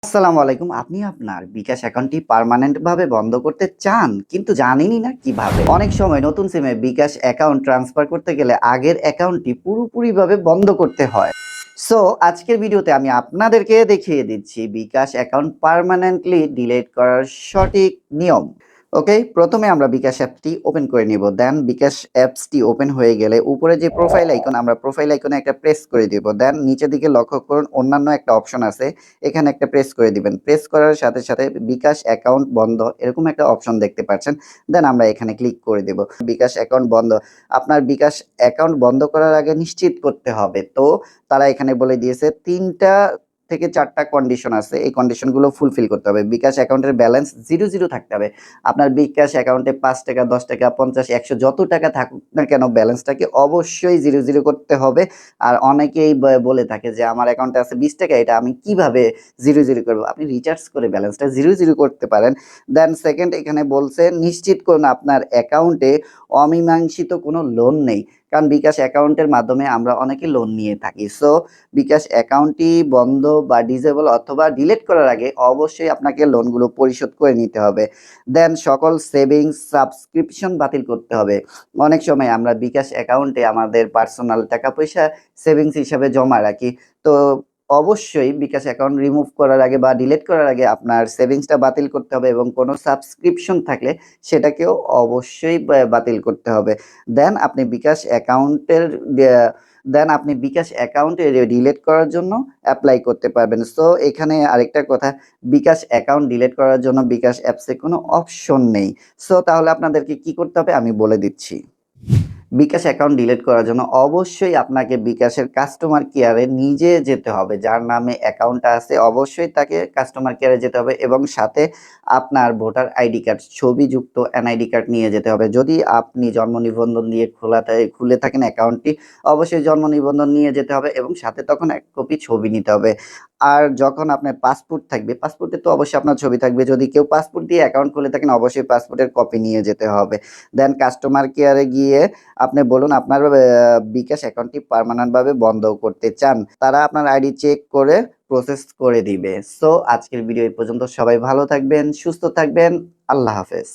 আসসালামু আলাইকুম। আপনি আপনার বিকাশ অ্যাকাউন্টটি পার্মানেন্ট ভাবে বন্ধ করতে চান, কিন্তু জানেনই না কিভাবে। অনেক সময় নতুন সিমে বিকাশ অ্যাকাউন্ট ট্রান্সফার করতে গেলে আগের অ্যাকাউন্টটি পুরোপুরিভাবে বন্ধ করতে হয়। সো আজকের ভিডিওতে আমি আপনাদেরকে দেখিয়ে দিচ্ছি বিকাশ অ্যাকাউন্ট পার্মানেন্টলি ডিলিট করার সঠিক নিয়ম। ওকে, প্রথমে আমরা বিকাশ অ্যাপটি ওপেন করে নিব। দেন বিকাশ অ্যাপসটি ওপেন হয়ে গেলে উপরে যে প্রোফাইল আইকন, আমরা প্রোফাইল আইকনে একটা প্রেস করে দিব। দেন নিচের দিকে লক্ষ্য করুন, অন্যান্য একটা অপশন আছে, এখানে একটা প্রেস করে দিবেন। প্রেস করার সাথে সাথে বিকাশ অ্যাকাউন্ট বন্ধ এরকম একটা অপশন দেখতে পাচ্ছেন। দেন আমরা এখানে ক্লিক করে দেব। বিকাশ অ্যাকাউন্ট বন্ধ। আপনার বিকাশ অ্যাকাউন্ট বন্ধ করার আগে নিশ্চিত করতে হবে। তো তারা এখানে বলে দিয়েছে ৩টা থেকে ৪টা কন্ডিশন আছে। এই কন্ডিশনগুলো ফুলফিল করতে হবে। বিকাশ অ্যাকাউন্টের ব্যালেন্স 0 থাকতে হবে। আপনার বিকাশ অ্যাকাউন্টে ৳৫, ৳১০, ৳৫০, ৳১০০ যত টাকা থাকুক না কেন, ব্যালেন্সটাকে অবশ্যই 0 করতে হবে। আর অনেকেই বলে থাকে যে আমার অ্যাকাউন্টে আছে ৳২০, এটা আমি কিভাবে 0 করব? আপনি রিচার্জ করে ব্যালেন্সটা 0 করতে পারেন। দেন সেকেন্ড এখানে বলছে নিশ্চিত করুন আপনার অ্যাকাউন্টে অমীমাংসিত কোনো লোন নেই। কারণ বিকাশ অ্যাকাউন্টের মাধ্যমে আমরা অনেকে লোন নিয়ে থাকি। সো বিকাশ অ্যাকাউন্টটি বন্ধ বা ডিসেবল অথবা ডিলিট করার আগে অবশ্যই আপনাকে লোনগুলো পরিশোধ করে নিতে হবে। দেন সকল সেভিংস, সাবস্ক্রিপশন বাতিল করতে হবে। অনেক সময় আমরা বিকাশ অ্যাকাউন্টে আমাদের পার্সোনাল টাকা-পয়সা সেভিংস হিসাবে জমা রাখি। তো অবশ্যই বিকাশ অ্যাকাউন্ট রিমুভ করার আগে বা ডিলিট করার আগে আপনার সেভিংসটা বাতিল করতে হবে এবং কোনো সাবস্ক্রিপশন থাকলে সেটাকেও অবশ্যই বাতিল করতে হবে। দেন আপনি বিকাশ অ্যাকাউন্টের ড্যা দেন আপনি বিকাশ অ্যাকাউন্টে ডিলিট করার জন্য এপ্লাই করতে পারবেন। সো এখানে আরেকটা কথা, বিকাশ অ্যাকাউন্ট ডিলিট করার জন্য বিকাশ অ্যাপসে কোনো অপশন নেই। সো তাহলে আপনাদেরকে কি করতে হবে আমি বলে দিচ্ছি। বিকাশ অ্যাকাউন্ট ডিলিট করার জন্য অবশ্যই আপনাকে বিকাশের কাস্টমার কেয়ারে নিজে যেতে হবে। যার নামে অ্যাকাউন্টটা আছে অবশ্যই তাকে কাস্টমার কেয়ারে যেতে হবে এবং সাথে আপনার ভোটার আইডি কার্ড ছবিযুক্ত এনআইডি কার্ড নিয়ে যেতে হবে। যদি আপনি জন্ম নিবন্ধন দিয়ে খুলে থাকেন অ্যাকাউন্টটি, অবশ্যই জন্ম নিবন্ধন নিয়ে যেতে হবে এবং সাথে তখন ১ কপি ছবি নিতে হবে। আর যখন আপনার পাসপোর্ট থাকবে, পাসপোর্টে তো অবশ্যই আপনার ছবি থাকবে। যদি কেউ পাসপোর্ট দিয়ে অ্যাকাউন্ট খুলে থাকেন অবশ্যই পাসপোর্টের কপি নিয়ে যেতে হবে। দেন কাস্টমার কেয়ারে গিয়ে আপনি বলুন আপনার বিকাশ অ্যাকাউন্টটি পার্মানেন্ট ভাবে বন্ধ করতে চান। তারা আপনার আইডি চেক করে প্রসেস করে দিবে। সো আজকের ভিডিও এই পর্যন্ত। সবাই ভালো থাকবেন, সুস্থ থাকবেন। আল্লাহ হাফেজ।